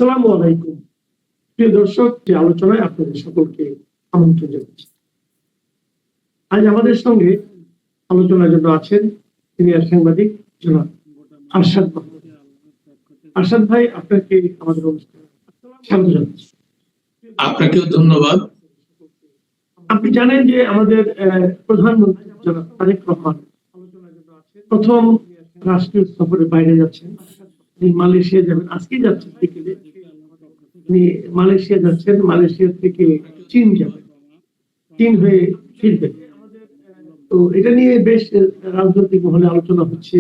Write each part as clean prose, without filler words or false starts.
আসসালামু আলাইকুম। প্রিয় দর্শক, যে আলোচনায় আপনাদের সকলকে আমন্ত্রণ জানাচ্ছি। আজ আমাদের সঙ্গে আলোচনার জন্য আছেন সিনিয়র সাংবাদিক জনাব আরশাদ মাহমুদ। আরশাদ ভাই, আপনাকে আমাদের অনুষ্ঠানে স্বাগত জানাচ্ছি। আপনাকেও ধন্যবাদ। আপনি জানেন যে আমাদের প্রধানমন্ত্রী জনাব তারেক রহমান প্রথম রাষ্ট্রীয় সফরে বাইরে যাচ্ছেন। তিনি মালয়েশিয়া যাবেন, আজকেই যাচ্ছেন বিকেলে। তিনি মালয়েশিয়া যাচ্ছেন, মালয়েশিয়া থেকে চীন যাবেন, চীন হয়ে ফিরবেন। তো এটা নিয়ে বেশ রাজনৈতিক মহলে আলোচনা হচ্ছে।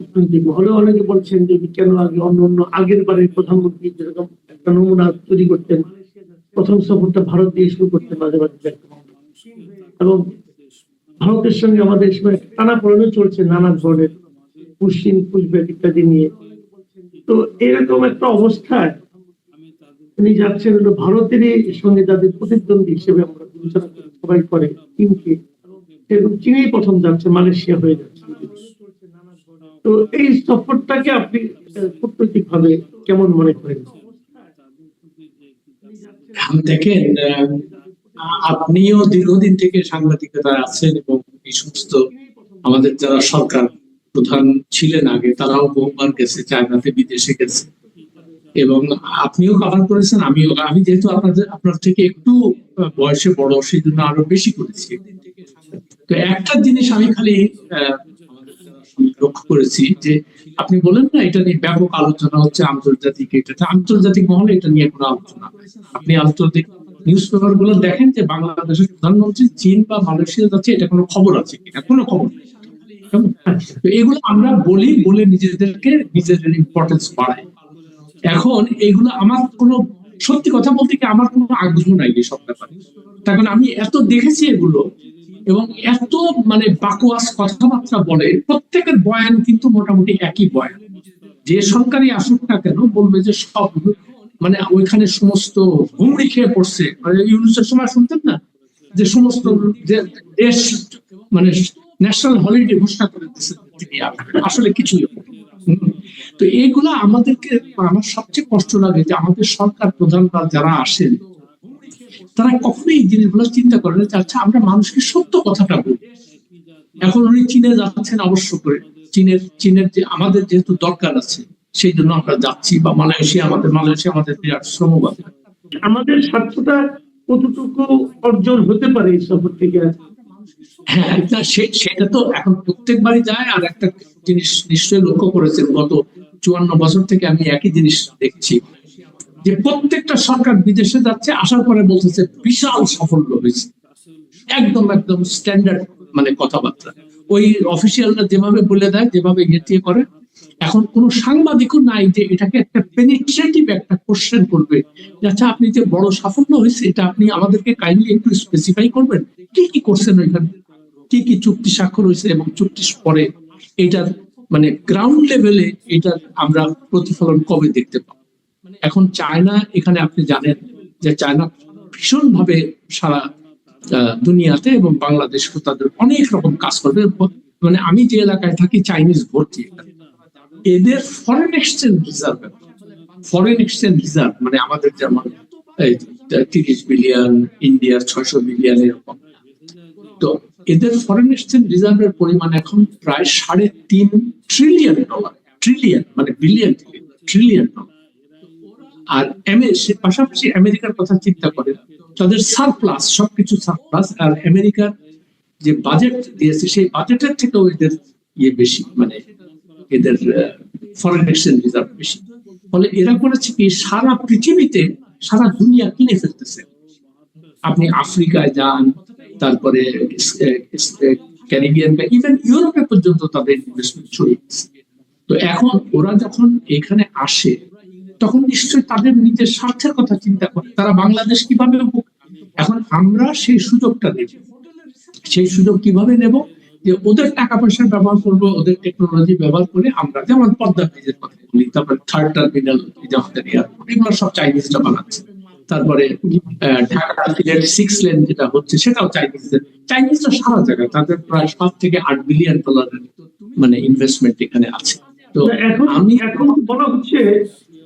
রাজনৈতিক মহলে অনেকে বলছেন যে কেন আগে অন্য আগের বারের প্রধানমন্ত্রী যেরকম একটা নমুনা তৈরি করতেন, প্রথম সফরটা ভারত দিয়ে শুরু করতেন মাঝে মাঝে, এবং ভারতের সঙ্গে আমাদের সময় টানাপোড়েনও চলছে নানা ধরনের পুশিন পুশব্যাক ইত্যাদি নিয়ে। তো এরকম একটা অবস্থায় তিনি যাচ্ছেন হলো ভারতেরই সঙ্গে যাদের প্রতিদ্বন্দ্বী হিসেবে আমরা বিবেচনা করি, সবাই করে চীনকে, এবং চীনেই প্রথম যাচ্ছে, মালয়েশিয়া হয়ে যাচ্ছে। তো এই সফরটাকে আপনি কূটনৈতিক ভাবে কেমন মনে করেন? দেখেন, আপনিও দীর্ঘদিন থেকে সাংবাদিকতা আছেন এবং এই সমস্ত আমাদের যারা সরকার প্রধান ছিলেন আগে, তারাও বহুবার গেছে, চায়নাতে, বিদেশে গেছে, এবং আপনিও কভার করেছেন, আমি যেহেতু আপনার থেকে একটু বয়সে বড়, সেই জন্য আরো বেশি করেছি। তো একটা জিনিস আমি খালি লক্ষ্য করেছি যে আপনি বলেন না, এটা নিয়ে ব্যাপক আলোচনা হচ্ছে আন্তর্জাতিক, এটা আন্তর্জাতিক মহলে এটা নিয়ে কোনো আলোচনা। আপনি আন্তর্জাতিক নিউজ পেপার গুলো দেখেন যে বাংলাদেশের প্রধানমন্ত্রী চীন বা মালয়েশিয়া যাচ্ছে, এটা কোনো খবর আছে কিনা? কোনো খবর নেই। তো এগুলো আমরা বলে নিজেদের ইম্পর্টেন্স বাড়াই। এখন এগুলো আমার কোনো, সত্যি কথা বলতে কি, আমার কোনো আগ্রহ নাই এসব ব্যাপারে। তখন আমি এত দেখেছি এগুলো, এবং এত বাকোয়াস কথাবার্তা বলে। প্রত্যেকের বয়ান কিন্তু মোটামুটি একই বয়ান, যে সরকারি আসুক না কেন বলবে যে সব ওইখানে সমস্ত হুমড়ি খেয়ে পড়ছে। ইউনুসের সময় শুনতেন না যে সমস্ত দেশ ন্যাশনাল হলিডে ঘোষণা করে দিচ্ছে, আসলে কিছুই। তো এইগুলা আমাদেরকে, আমার সবচেয়ে কষ্ট লাগে যে আমাদের সরকার প্রধানরা যারা আসেন, তারা কখনোই এই জিনিসগুলো চিন্তা করেন যে আচ্ছা আমরা মানুষকে সত্য কথাটা বলি। এখন উনি চীনে যাচ্ছেন অবশ্য করে, চীনের যে আমাদের যেহেতু দরকার আছে সেই জন্য আমরা যাচ্ছি, বা মালয়েশিয়া আমাদের বিরাট শ্রমবাদ। আমাদের স্বার্থটা কতটুকু অর্জন হতে পারে এই সফর থেকে? হ্যাঁ, সেটা তো এখন প্রত্যেকবারই যায়। আর একটা জিনিস নিশ্চয়ই লক্ষ্য করেছেন, গত 54 বছর থেকে আমি একই জিনিস দেখছি, যে প্রত্যেকটা সরকার বিদেশে যাচ্ছে, আসার পরে বলতেছে বিশাল সাফল্য হয়েছে। একদম স্ট্যান্ডার্ড কথাবার্তা। ওই অফিসিয়ালরা যেভাবে বলে দেয়, যেভাবে ইয়ে করে, এখন কোন সাংবাদিকও নাই যে এটাকে একটা পেনিট্রেটিভ একটা কোশ্চেন করবে, আচ্ছা আপনি যে বড় সাফল্য হয়েছে, এটা আপনি আমাদেরকে কাইন্ডলি একটু স্পেসিফাই করবেন, কি কি করছেন ওইখানে, কি কি চুক্তি স্বাক্ষর হয়েছে, এবং চুক্তির পরে এটার গ্রাউন্ড লেভেলে এটা আমরা প্রতিফলন কবে দেখতে পাবো। এখন চায়না, এখানে আপনি জানেন যে চায়না ভীষণ ভাবে সারা দুনিয়াতে এবং বাংলাদেশকে তাদের অনেক রকম কাজ করবে। আমি যে এলাকায় থাকি, চাইনিজ ভর্তি। এদের ফরেন এক্সচেঞ্জ রিজার্ভ আমাদের যেমন 30 বিলিয়ন, ইন্ডিয়ার 600 বিলিয়ন, এরকম। তো এদের ফরেন এক্সচেঞ্জ রিজার্ভের পরিমাণ এখন প্রায় $3.5 ট্রিলিয়ন, বিলিয়ন ট্রিলিয়ন। আর পাশাপাশি আমেরিকার কথা চিন্তা করে, তাদের সারপ্লাস, সবকিছু সারপ্লাস। আর আমেরিকার যে বাজেট দিয়েছে, সেই বাজেটের থেকেও এদের বেশি, এদের ফরেন এক্সচেঞ্জ রিজার্ভ বেশি। ফলে এরা করেছে কি, সারা পৃথিবীতে, সারা দুনিয়া কিনে ফেলতেছে। আপনি আফ্রিকায় যান, তারপরে ক্যারিবিয়ান, ইভেন ইউরোপে পর্যন্ত তাদের ইনভেস্টমেন্ট ছড়িয়ে গেছে। তো এখন ওরা যখন এখানে আসে, তখন নিশ্চয়ই তাদের নিজের স্বার্থের কথা চিন্তা করে, তারা বাংলাদেশ কিভাবে। এখন আমরা সেই সুযোগটা নেব। সেই সুযোগ কিভাবে নেব? যে ওদের টাকা পয়সা ব্যবহার করবো, ওদের টেকনোলজি ব্যবহার করে আমরা, যেমন পদ্মা ব্রিজের কথা বলি, তারপরে 3rd টার্মিনাল, এগুলো সব চাইনিজরা বানাচ্ছে। তারপরে ঢাকা সিলেট 6 লেন যেটা হচ্ছে, সেটাও চাইনিজরা সারা জায়গায়, তাদের প্রায় $7 থেকে $8 বিলিয়ন ইনভেস্টমেন্ট এখানে আছে। তো এখন বলা হচ্ছে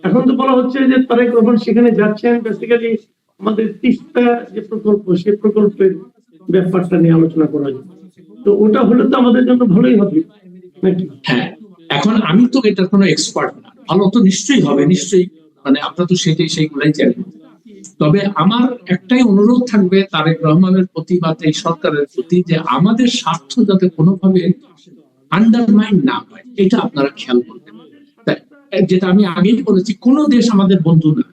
এখন তো বলা হচ্ছে যে তারেক রহমান সেখানে যাচ্ছেন বেসিক্যালি আমাদের তিস্তা যে প্রকল্প, সেই প্রকল্পের ব্যাপারটা নিয়ে আলোচনা করা যায়। তো ওটা হলে তো আমাদের জন্য ভালোই হবে নাকি? হ্যাঁ, এখন আমি তো এটার কোনো এক্সপার্ট না, ভালো তো নিশ্চয়ই হবে, নিশ্চয়ই, মানে আপনারা তো সেইগুলাই জানেন। তবে আমার একটাই অনুরোধ থাকবে তারেক রহমানের প্রতি বা এই সরকারের প্রতি, যে আমাদের স্বার্থ যাতে কোনোভাবে আন্ডারমাইন না হয়, এটা আপনারা খেয়াল করবেন। যেটা আমি আগেই বলেছি, কোন দেশ আমাদের বন্ধু না,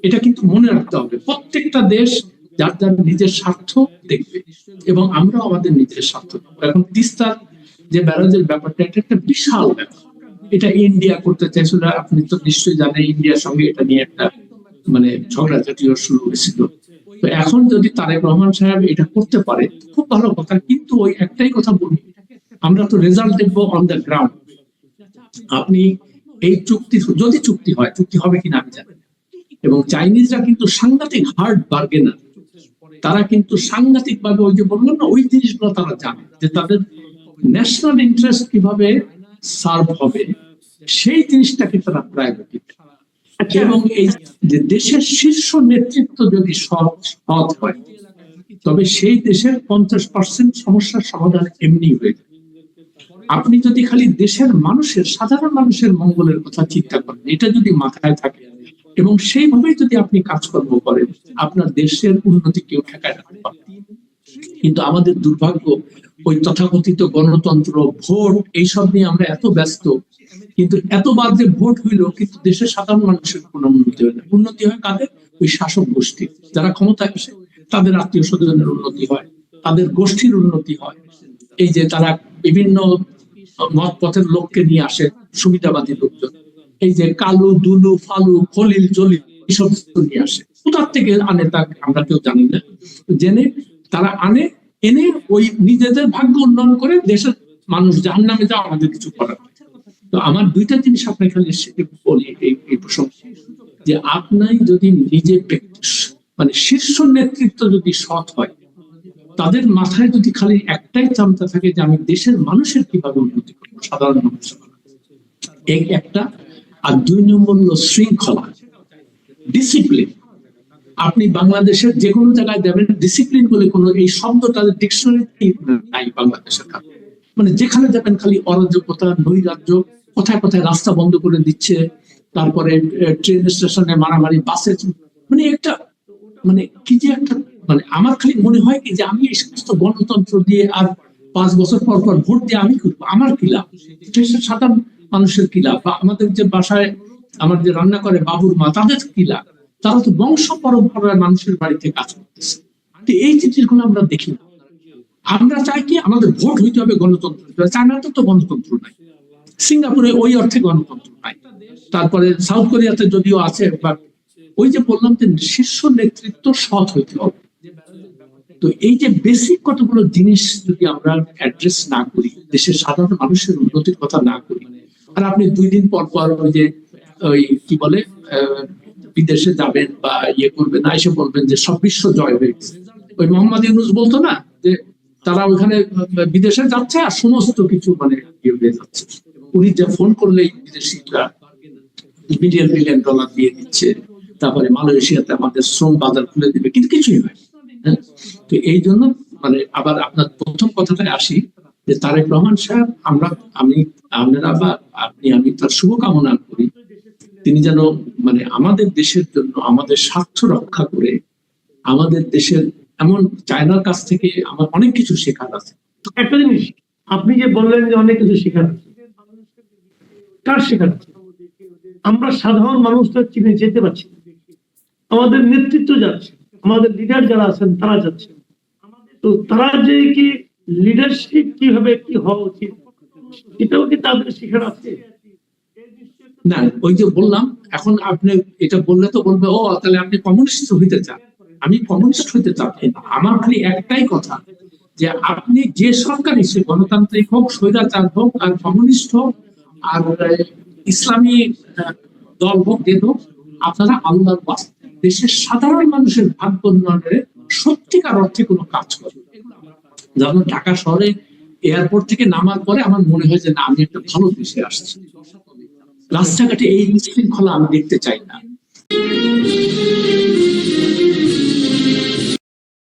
এটা কিন্তু মনে রাখতে হবে। প্রত্যেকটা দেশ যার যার নিজের স্বার্থ দেখবে এবং আমরাও আমাদের নিজের স্বার্থ দেখবো। এখন তিস্তার যে ব্যারাজের ব্যাপারটা, এটা একটা বিশাল ব্যাপার। এটা ইন্ডিয়া করতে চাইছিল, আপনি তো নিশ্চয়ই জানেন ইন্ডিয়ার সঙ্গে এটা নিয়ে একটা মানে ঝগড়াঝাটিও শুরু হয়েছিল। তো এখন যদি তারেক রহমান সাহেব এটা করতে পারে, খুব ভালো কথা। কিন্তু ওই একটাই কথা বলি, আমরা তো রেজাল্ট দেখবো অন দ্য গ্রাউন্ড। আপনি এই চুক্তি, যদি চুক্তি হয়, চুক্তি হবে কিনা আমি জানি না। এবং চাইনিজরা কিন্তু সাংঘাতিক হার্ড বার্গেনার, তারা কিন্তু সাংঘাতিক ভাবে, ওই যে বললাম না, ওই জিনিসগুলো তারা জানে যে তাদের ন্যাশনাল ইন্টারেস্ট কিভাবে সার্ভ হবে, সেই জিনিসটাকে তারা প্রায়োরিটি। এবং এই যে দেশের শীর্ষ নেতৃত্ব যদি সৎ হয়, তবে সেই দেশের 50% সমস্যার সমাধান এমনি হয়ে যায়। আপনি যদি খালি দেশের মানুষের, সাধারণ মানুষের মঙ্গলের কথা চিন্তা করেন, এটা যদি মাথায় থাকে এবং সেইভাবেই যদি আপনি কাজকর্ম করেন, আপনার দেশের উন্নতি কেউ ঠেকায় রাখতে পারবে। কিন্তু আমাদের দুর্ভাগ্য, ওই তথাকথিত গণতন্ত্র, ভোট, এইসব নিয়ে আমরা এত ব্যস্ত, কিন্তু এতবার যে ভোট হইলো, কিন্তু দেশের সাধারণ মানুষের কোনো উন্নতি হয় না। উন্নতি হয় কাদের? ওই শাসক গোষ্ঠী যারা ক্ষমতায় আসে, তাদের আত্মীয় স্বজনের উন্নতি হয়, তাদের গোষ্ঠীর উন্নতি হয়। এই যে তারা বিভিন্ন মত পথের লোককে নিয়ে আসে, সুবিধাবাদী লোকজন, এই যে কালু, দুলু, ফালু, খলিল, জলিল, এইসব নিয়ে আসে। কোথার থেকে আনে তা আমরা কেউ জানি না। জেনে তারা আনে, এনে ওই নিজেদের ভাগ্য উন্নয়ন করে দেশের মানুষ জাহান্নামে যাওয়া, আমাদের কিছু করার। তো আমার দুইটা জিনিস আপনাকে খালি বলি এই প্রসঙ্গে, যে আপনার যদি নিজে মানে শীর্ষ নেতৃত্ব যদি সৎ হয়, তাদের মাথায় যদি খালি একটাই চিন্তা থাকে যে আমি দেশের মানুষের কিভাবে উন্নতি করবো, সাধারণ মানুষের, এই একটা। আর 2 নম্বর হলো শৃঙ্খলা, ডিসিপ্লিন। আপনি বাংলাদেশের যে কোনো জায়গায় যাবেন, ডিসিপ্লিন বলে কোনো এই শব্দটা ডিকশনারিতে নাই বাংলাদেশের কাছে। মানে যেখানে যাবেন খালি অরাজকতা, নৈরাজ্য, কোথায় কোথায় রাস্তা বন্ধ করে দিচ্ছে, তারপরে ট্রেন স্টেশনে মারামারি, বাসে, মানে একটা, মানে কি যে একটা, মানে আমার খালি মনে হয় কি যে আমি এই সমস্ত গণতন্ত্র দিয়ে আর 5 বছর পর পর ভোট দিয়ে আমি করবো, আমার কি লাভ? সাধারণ মানুষের কি লাভ? বা আমাদের যে বাসায় আমার যে রান্না করে বাবুর মা, তাদের কি লাভ? তারা তো বংশ পরম্পরায় মানুষের বাড়িতে কাজ করতেছে। তো এই জিনিসগুলো আমরা দেখি না। আমরা চাই কি আমাদের ভোট হইতে হবে, গণতন্ত্র হইতে হবে। চায়নাতে তো গণতন্ত্র নাই, সিঙ্গাপুরে ওই অর্থে গণতন্ত্র নাই, তারপরে সাউথ কোরিয়াতে যদিও আছে, বা ওই যে বললাম যে শীর্ষ নেতৃত্ব সৎ হইতে হবে। তো এই যে বেসিক কতগুলো জিনিস যদি আমরা অ্যাড্রেস না করি, দেশের সাধারণ মানুষের উন্নতির কথা না করি, আর আপনি 2 দিন পর পর ওই যে ওই কি বলে বিদেশে যাবেন বা ইয়ে করবেন, এসে বলবেন যে সব বিশ্ব জয় হয়ে গেছে। ওই মোহাম্মদ ইউনূস বলতো না যে তারা ওইখানে বিদেশে যাচ্ছে আর সমস্ত কিছু মানে ইয়ে হয়ে যাচ্ছে। উনি যে ফোন করলেই বিদেশিরা মিলিয়ন মিলিয়ন ডলার দিয়ে দিচ্ছে, তারপরে মালয়েশিয়াতে আমাদের শ্রম বাজার খুলে দিবে, কিন্তু কিছুই হয়। তো এই জন্য মানে আবার আপনার প্রথম কথাটায় আসি, যে তারেক রহমান সাহেব, আপনারা বা আমি তার শুভকামনা করি, তিনি যেন মানে আমাদের দেশের জন্য আমাদের স্বার্থ রক্ষা করে, আমাদের দেশের, এমন চায়নার কাছ থেকে আমার অনেক কিছু শেখার আছে। একটা জিনিস আপনি যে বললেন যে অনেক কিছু শেখার আছে, কার শেখার আছে? আমরা সাধারণ মানুষদের চিনে যেতে পারছি, আমাদের নেতৃত্ব যাচ্ছে, আমাদের লিডার যারা আছেন তারা যাচ্ছে। তো তারা যে কি লিডারশিপ কিভাবে কি হওয়া উচিত, এটাও কি তাদের শেখার আছে? না, ওই যে বললাম, এখন আপনি এটা বললে তো বলবে ও তাহলে আপনি কমিউনিস্ট হইতে চান। আমি কমিউনিস্ট হইতে চাচ্ছি না। আমার খালি একটাই কথা, যে আপনি যে সরকারই, সে গণতান্ত্রিক হোক, স্বৈরাচার হোক, আর কমিউনিস্ট হোক, আর ইসলামী দল হোক, যে হোক, আপনারা আল্লাহর ওয়াস্তে দেশের সাধারণ মানুষের ভাগ্য উন্নয়নের সত্যিকার অর্থে কোনো কাজ করবেন। যেমন ঢাকা শহরে এয়ারপোর্ট থেকে নামার পরে আমার মনে হয় যে না, আমি একটা ভালো দেশে আসছি। রাস্তাঘাটে এই বিশৃঙ্খলা আমি দেখতে চাই না।